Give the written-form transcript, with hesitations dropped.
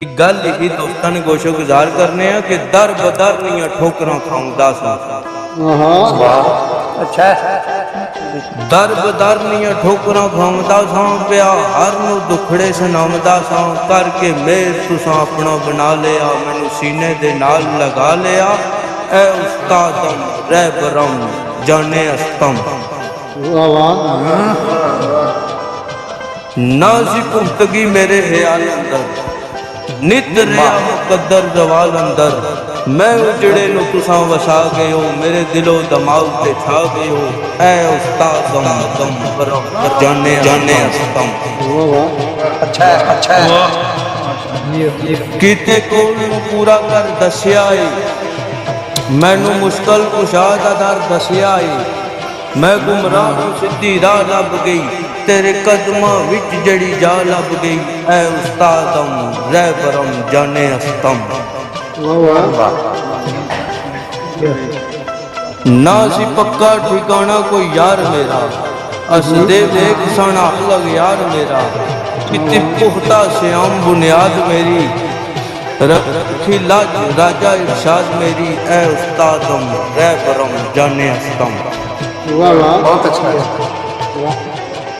गल ही दोस्तां ने गोशो गुजार करने हैं कि दर बदर नहीं ठोकरां खाऊंदा सा। अच्छा दर बदर नहीं ठोकरां खाऊंदा सा, पिया हर नू दुखड़े सुनाउंदा सा। करके मेर तुसां अपना बना लिया, मैनू सीने दे नाल लगा लिया। ऐ उस्तादम रहबरम जाने अस्तम। नाज़ी पुख्तगी मेरे ख्याल अंदर, नित रहा मुकद्दर जवाल अंदर। मैं उजड़े नू तुसां वसा गए हो, मेरे दिलो दमाग ते छा गए हो। ऐ उस्ताद गम पर जाने जाने अस्तम। अच्छा किते कोल नू पूरा कर दस्या है, मैनू मुश्किल कुशा दा दर दस्या है। मैं गुमराह नू सीधी राह लभ गई, तेरे कदमां विच जड़ी जा लभ गई। ऐ उस्तादम रहबरम जाने अस्तम। ना सी पक्का ठिकाना कोई यार मेरा, अस दे देख सना अलग यार मेरा। कितनी पुख्ता श्याम बुनियाद मेरी, रखी लाज राजा इरशाद मेरी। ऐ उस्तादम रहबरम जाने अस्तम। बहुत अच्छा है।